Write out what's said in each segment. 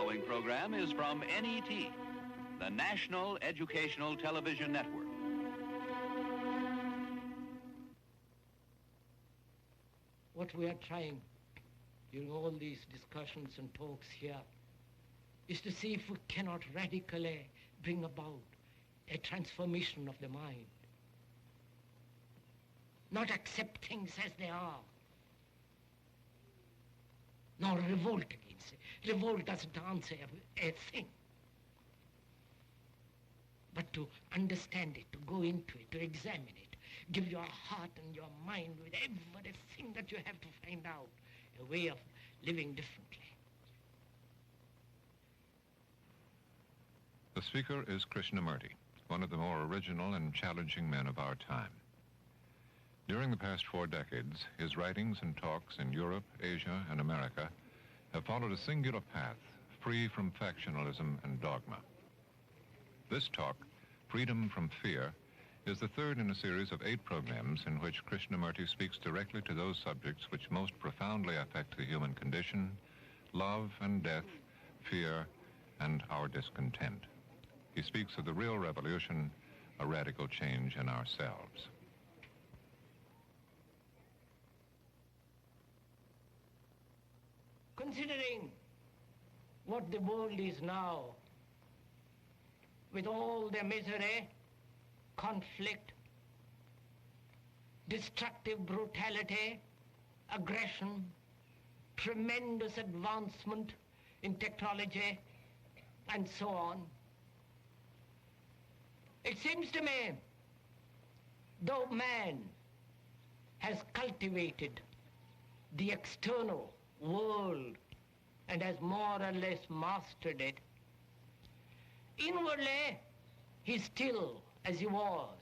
following program is from NET, the National Educational Television Network. What we are trying during all these discussions and talks here is to see if we cannot radically bring about a transformation of the mind. Not accept things as they are, nor revolt against it. Revolt doesn't answer a thing. But to understand it, to go into it, to examine it, give your heart and your mind with everything that you have to find out a way of living differently. The speaker is Krishnamurti, one of the more original and challenging men of our time. During the past 4 decades, his writings and talks in Europe, Asia, and America have followed a singular path, free from factionalism and dogma. This talk, Freedom from Fear, is the third in a series of 8 programs in which Krishnamurti speaks directly to those subjects which most profoundly affect the human condition: love and death, fear, and our discontent. He speaks of the real revolution, a radical change in ourselves. Considering what the world is now, with all the misery, conflict, destructive brutality, aggression, tremendous advancement in technology, and so on, it seems to me, though man has cultivated the external world and has more or less mastered it, inwardly he's still as he was.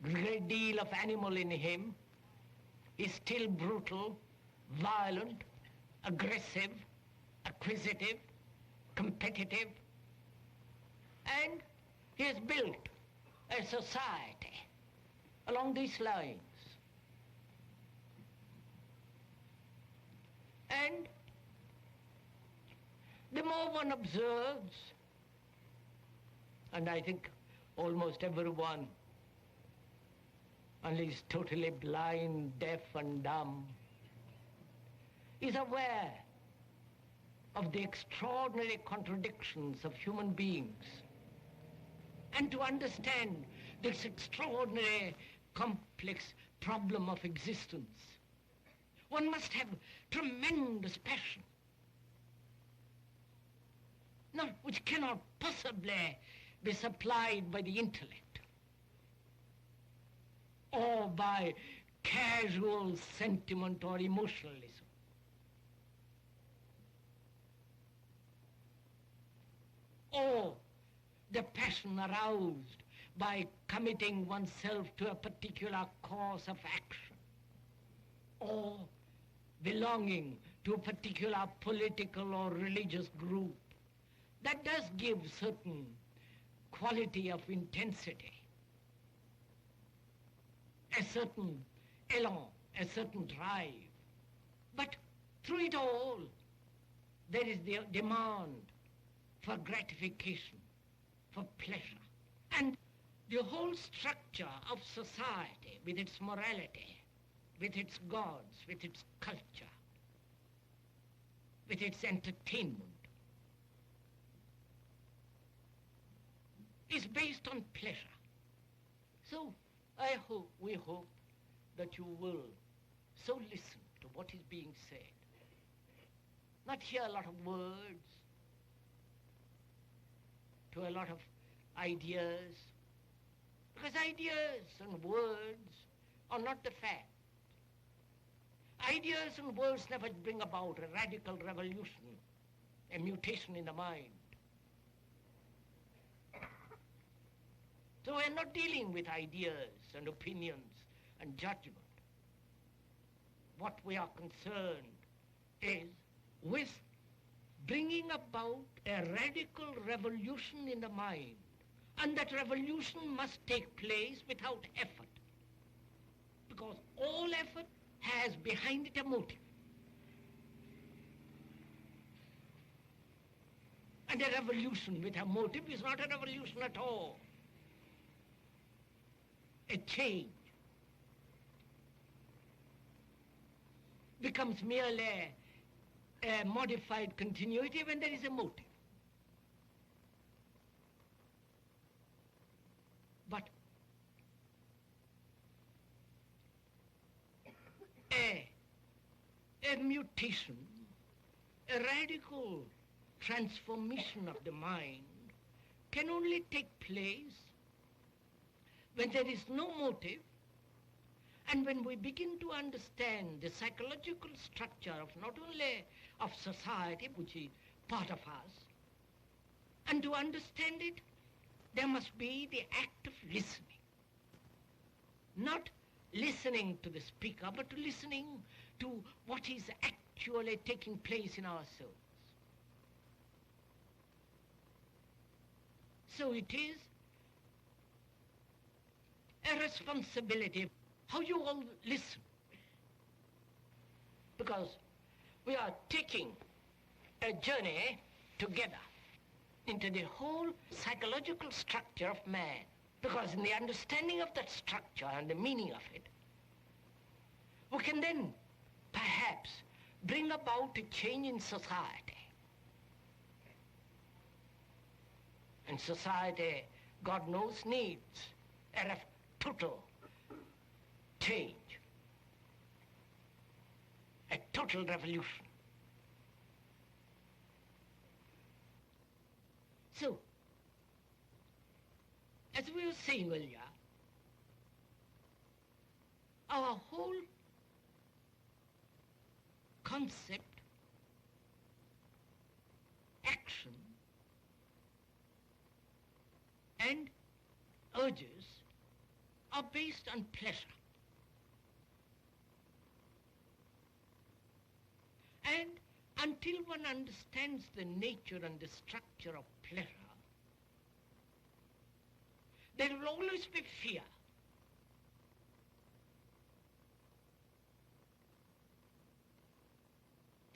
A great deal of animal in him is still brutal, violent, aggressive, acquisitive, competitive, and he has built a society along these lines. And the more one observes, and I think almost everyone, unless he's totally blind, deaf and dumb, is aware of the extraordinary contradictions of human beings. And to understand this extraordinary complex problem of existence, one must have tremendous passion, which cannot possibly be supplied by the intellect or by casual sentiment or emotionalism. Or the passion aroused by committing oneself to a particular course of action, or belonging to a particular political or religious group. That does give certain quality of intensity, a certain elan, a certain drive. But through it all, there is the demand for gratification, for pleasure. And the whole structure of society, with its morality, with its gods, with its culture, with its entertainment, is based on pleasure. So we hope that you will so listen to what is being said, not hear a lot of words, to a lot of ideas, because ideas and words are not the fact. Ideas and words never bring about a radical revolution, a mutation in the mind. So we're not dealing with ideas and opinions and judgment. What we are concerned is with bringing about a radical revolution in the mind. And that revolution must take place without effort, because all effort has behind it a motive. And a revolution with a motive is not a revolution at all. A change becomes merely a modified continuity when there is a motive. But a mutation, a radical transformation of the mind can only take place when there is no motive, and when we begin to understand the psychological structure of not only of society, which is part of us, and to understand it, there must be the act of listening. Not listening to the speaker, but listening to what is actually taking place in our souls. So it is a responsibility how you all listen. Because we are taking a journey together into the whole psychological structure of man. Because in the understanding of that structure and the meaning of it, we can then perhaps bring about a change in society. And society, God knows, needs a total change, a total revolution. So, as we were saying earlier, our whole concept, action, and urges are based on pleasure. And until one understands the nature and the structure of pleasure, there will always be fear.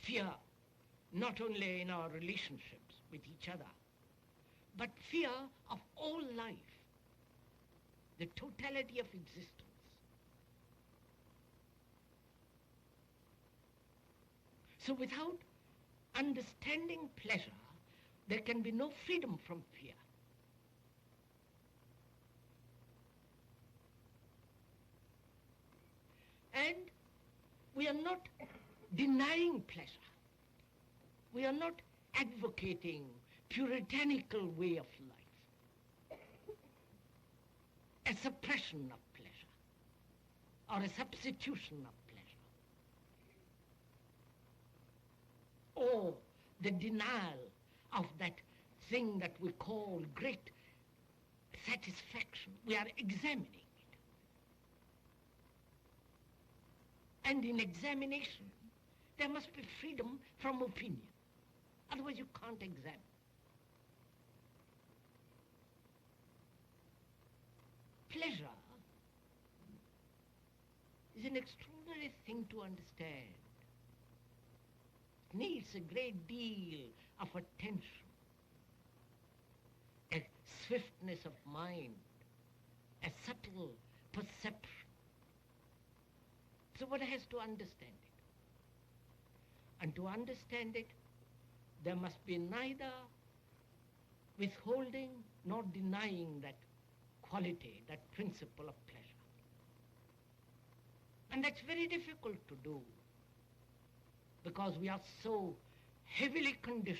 Fear not only in our relationships with each other, but fear of all life, the totality of existence. So without understanding pleasure, there can be no freedom from fear. And we are not denying pleasure. We are not advocating puritanical way of life, a suppression of pleasure or a substitution of pleasure, or the denial of that thing that we call great satisfaction. We are examining it. And in examination, there must be freedom from opinion. Otherwise you can't examine. Pleasure is an extraordinary thing to understand. It needs a great deal of attention, a swiftness of mind, a subtle perception. So one has to understand it. And to understand it, there must be neither withholding nor denying that quality, that principle of pleasure. And that's very difficult to do because we are so heavily conditioned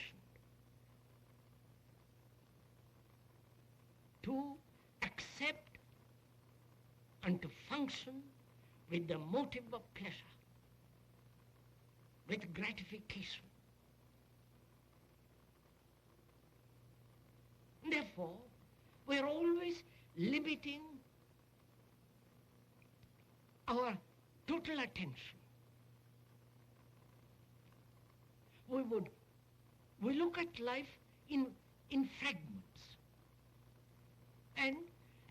to accept and to function with the motive of pleasure, with gratification. Therefore, we're always limiting our total attention. We look at life in fragments. And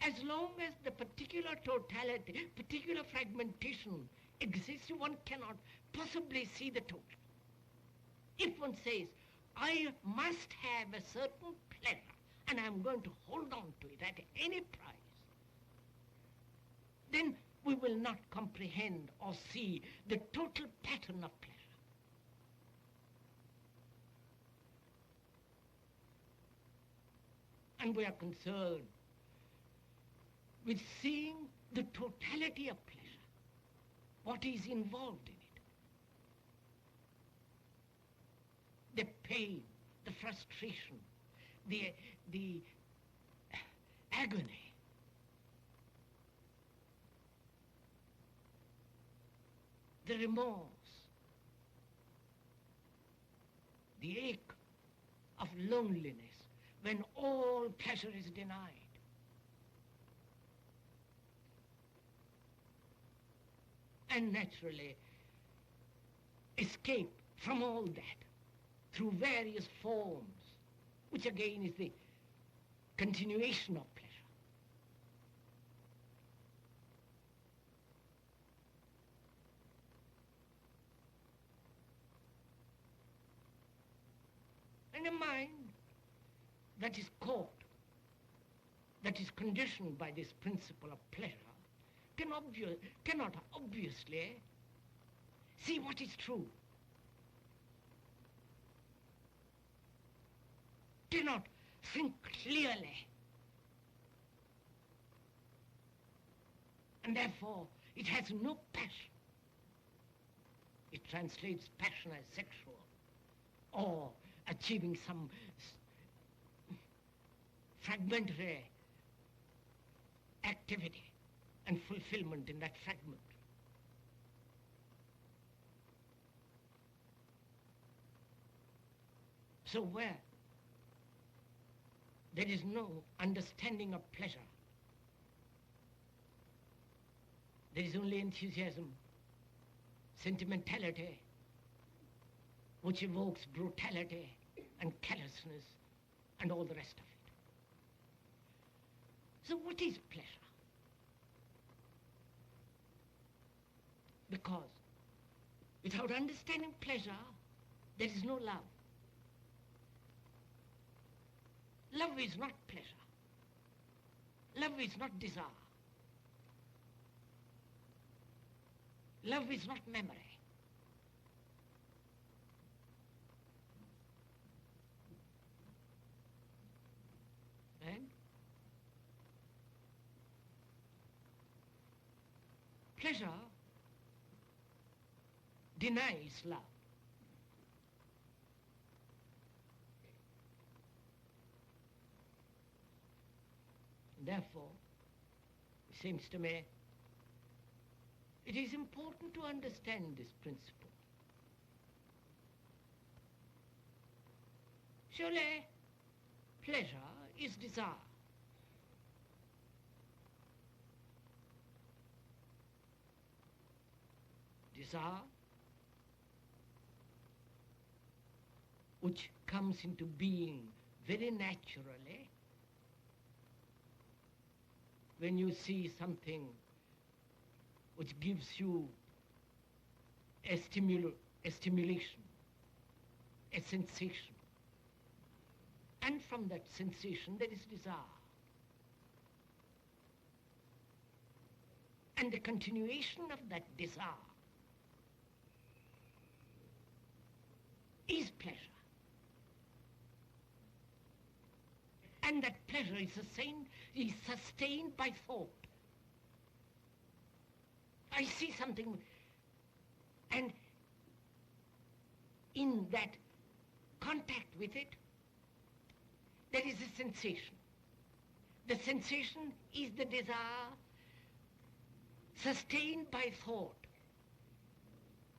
as long as the particular totality, particular fragmentation exists, one cannot possibly see the total. If one says, I must have a certain pleasure, and I'm going to hold on to it at any price, then we will not comprehend or see the total pattern of pleasure. And we are concerned with seeing the totality of pleasure, what is involved in it. The pain, the frustration, the agony. The remorse, the ache of loneliness when all pleasure is denied. And naturally, escape from all that through various forms, which again is the continuation of pleasure. And a mind that is caught, that is conditioned by this principle of pleasure, cannot obviously see what is true, cannot think clearly, and therefore it has no passion. It translates passion as sexual or achieving some fragmentary activity and fulfillment in that fragment. So where there is no understanding of pleasure, there is only enthusiasm, sentimentality, which evokes brutality and callousness and all the rest of it. So what is pleasure? Because without understanding pleasure, there is no love. Love is not pleasure. Love is not desire. Love is not memory. And pleasure denies love. Therefore, it seems to me, it is important to understand this principle. Surely, pleasure is desire. Desire, which comes into being very naturally when you see something which gives you a stimulation, a sensation. And from that sensation there is desire. And the continuation of that desire is pleasure. And that pleasure is sustained by thought. I see something, and in that contact with it, there is a sensation. The sensation is the desire sustained by thought.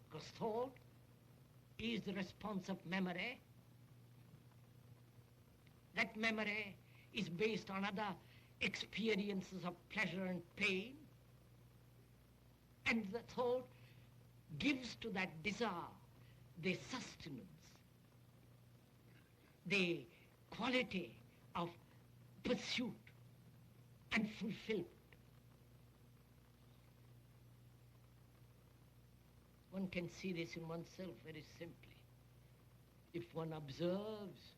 Because thought is the response of memory. That memory is based on other experiences of pleasure and pain. And the thought gives to that desire the sustenance, the quality of pursuit and fulfillment. One can see this in oneself very simply. If one observes,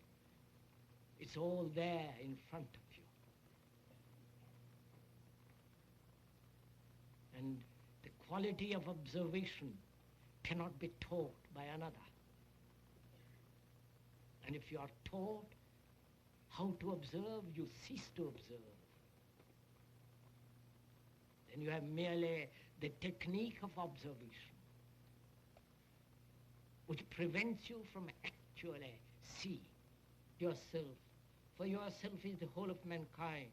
it's all there in front of you. And the quality of observation cannot be taught by another. And if you are taught how to observe, you cease to observe. Then you have merely the technique of observation, which prevents you from actually seeing yourself, for yourself is the whole of mankind,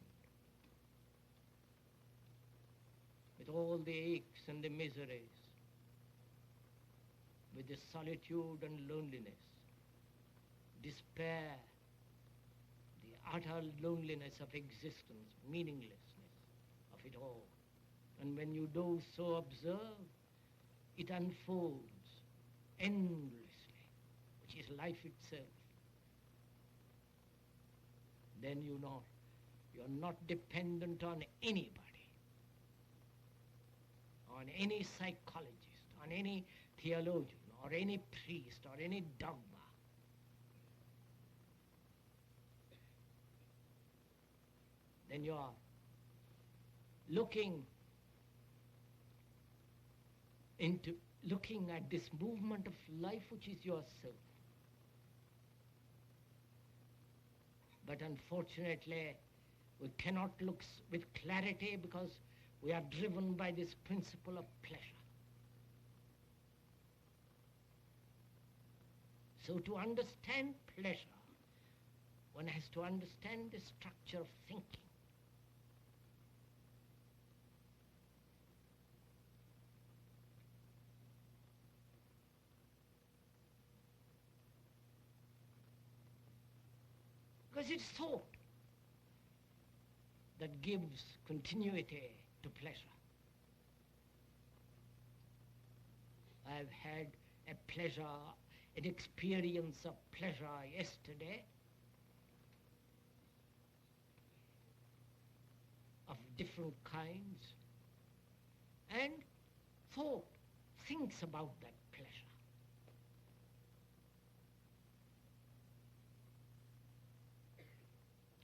with all the aches and the miseries, with the solitude and loneliness, despair, the utter loneliness of existence, meaninglessness of it all. And when you do so observe, it unfolds endlessly, which is life itself. Then you're not dependent on anybody, on any psychologist, on any theologian, or any priest, or any dogma. Then you are looking at this movement of life which is yourself. But unfortunately, we cannot look with clarity because we are driven by this principle of pleasure. So to understand pleasure, one has to understand the structure of thinking. Because it's thought that gives continuity to pleasure. I've had an experience of pleasure yesterday, of different kinds, and thought thinks about that pleasure.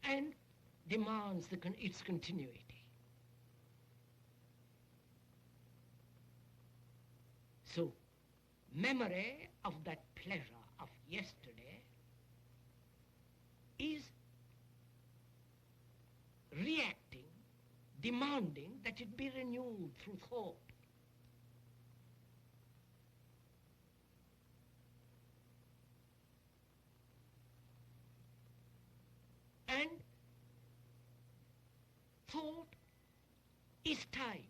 And demands its continuity. So, memory of that pleasure of yesterday is reacting, demanding that it be renewed through thought. And thought is time,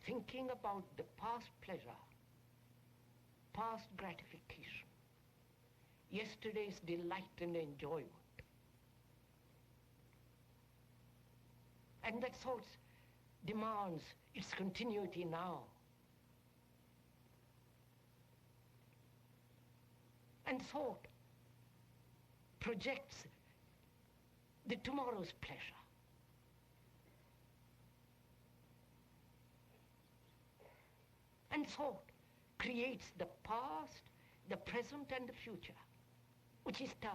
thinking about the past pleasure, past gratification, yesterday's delight and enjoyment. And that thought demands its continuity now. And thought projects the tomorrow's pleasure. And thought creates the past, the present, and the future, which is time.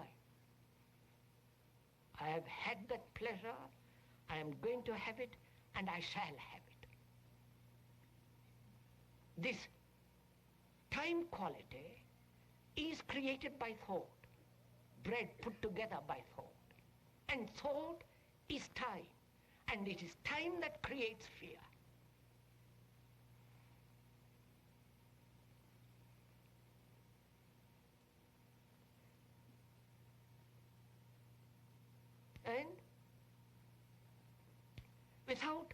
I have had that pleasure, I am going to have it, and I shall have it. This time quality is created by thought, bread put together by thought. And thought is time, and it is time that creates fear. And without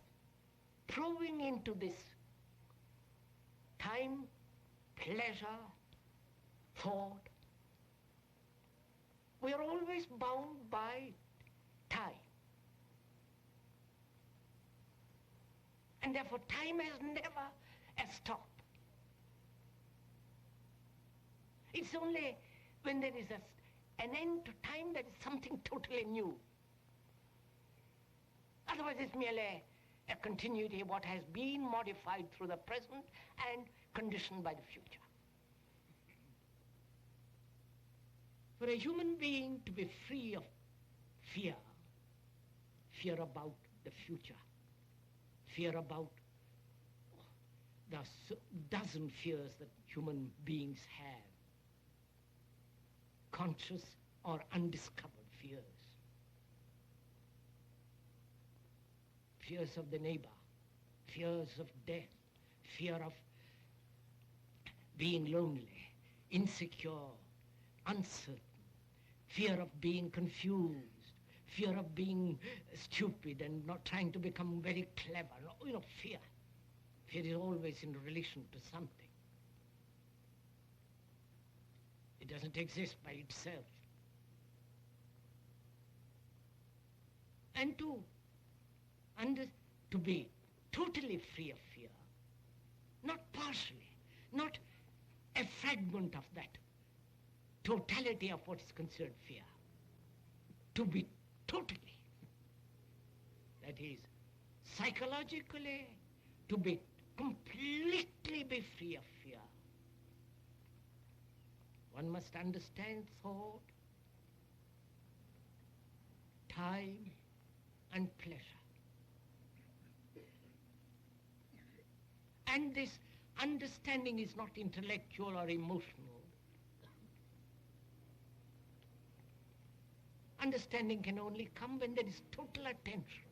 probing into this time, pleasure, thought, we are always bound by time. And therefore time has never a stop. It's only when there is an end to time that is something totally new. Otherwise it's merely a continuity of what has been modified through the present and conditioned by the future. For a human being to be free of fear, fear about the future, fear about the dozen fears that human beings have, conscious or undiscovered fears. Fears of the neighbor, fears of death, fear of being lonely, insecure, uncertain, fear of being confused, fear of being stupid and not trying to become very clever. You know, fear. Fear is always in relation to something. It doesn't exist by itself. And to be totally free of fear, not partially, not a fragment of that totality of what is considered fear, to be totally, that is, psychologically, to be completely be free of fear. One must understand thought, time, and pleasure. And this understanding is not intellectual or emotional. Understanding can only come when there is total attention.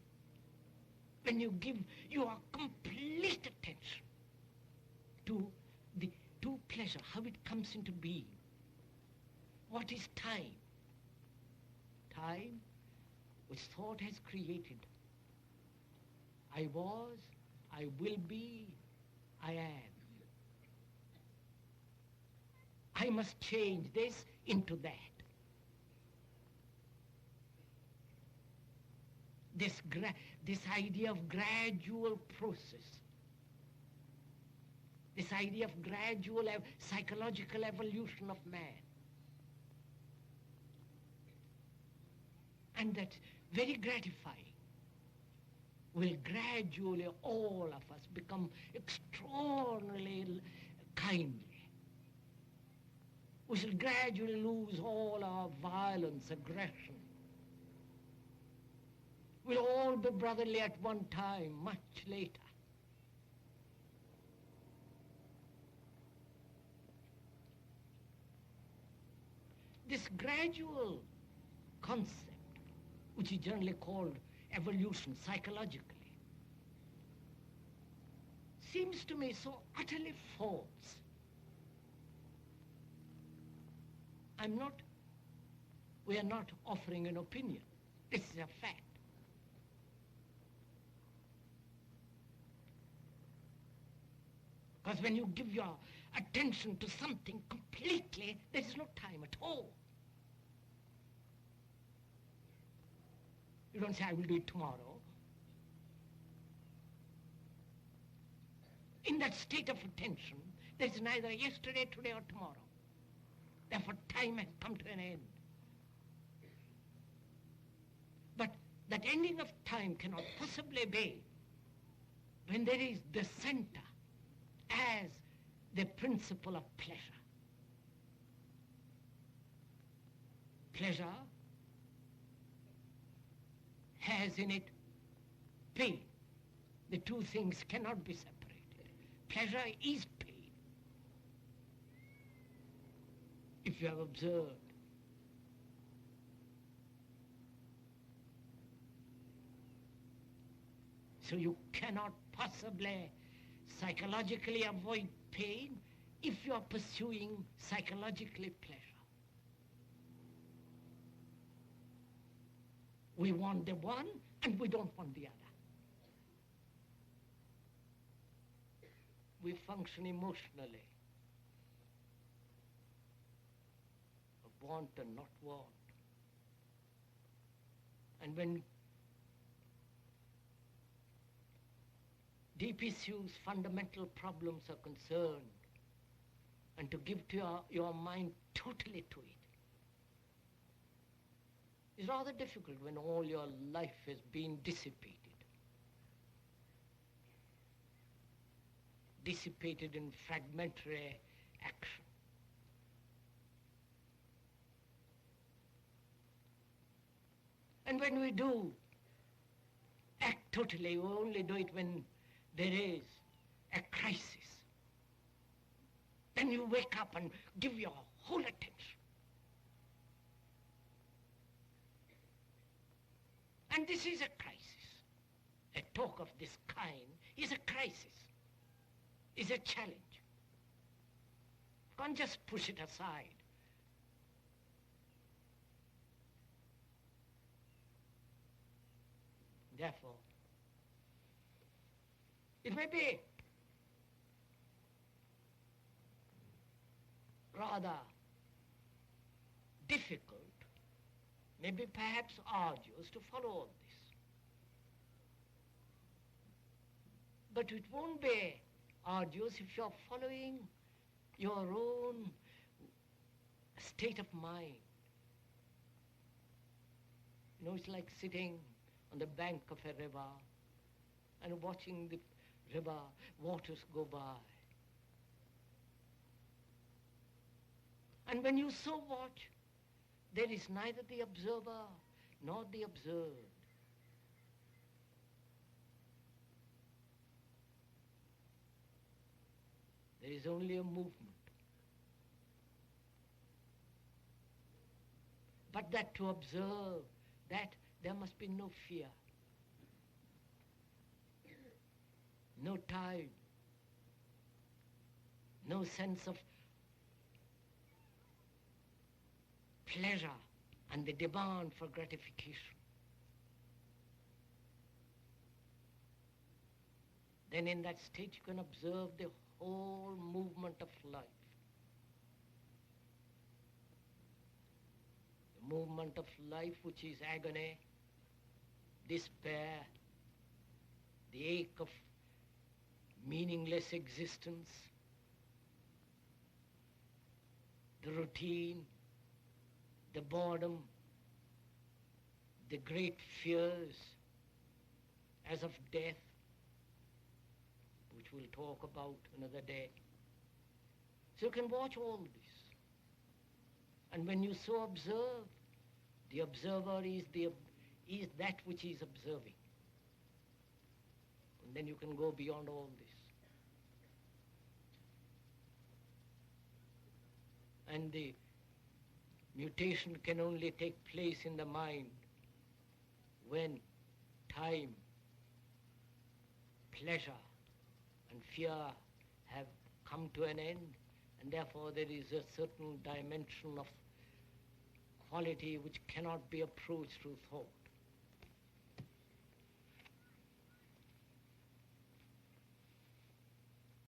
When you give your complete attention to pleasure, how it comes into being. What is time? Time which thought has created. I was, I will be, I am. I must change this into that. This idea of gradual process, this idea of gradual psychological evolution of man. And that's very gratifying. Will gradually all of us become extraordinarily kindly. We shall gradually lose all our violence, aggression. We'll all be brotherly at one time, much later. This gradual concept, which is generally called evolution psychologically, seems to me so utterly false. We are not offering an opinion. This is a fact. Because when you give your attention to something completely, there is no time at all. You don't say, I will do it tomorrow. In that state of attention, there is neither yesterday, today, or tomorrow. Therefore, time has come to an end. But that ending of time cannot possibly be when there is the center as the principle of pleasure. Pleasure has in it pain. The two things cannot be separated. Pleasure is pain. If you have observed, so you cannot possibly psychologically avoid pain if you are pursuing psychologically pleasure. We want the one and we don't want the other. We function emotionally. Want and not want. And when deep issues, fundamental problems are concerned, and to give to your mind totally to it is rather difficult when all your life has been dissipated in fragmentary action. when we do act totally, we only do it when there is a crisis. Then you wake up and give your whole attention. And this is a crisis. A talk of this kind is a crisis, is a challenge. You can't just push it aside. Therefore, it may be rather difficult, maybe perhaps arduous to follow all this. But it won't be arduous if you're following your own state of mind. You know, it's like sitting on the bank of a river and watching the river waters go by. And when you so watch, there is neither the observer nor the observed. There is only a movement. But that to observe, that there must be no fear, no time, no sense of pleasure and the demand for gratification. Then in that state you can observe the whole movement of life. The movement of life which is agony, despair, the ache of meaningless existence, the routine, the boredom, the great fears as of death, which we'll talk about another day. So you can watch all this. And when you so observe, the observer is that which is observing. And then you can go beyond all this. And the mutation can only take place in the mind when time, pleasure, and fear have come to an end, and therefore there is a certain dimension of quality which cannot be approached through thought.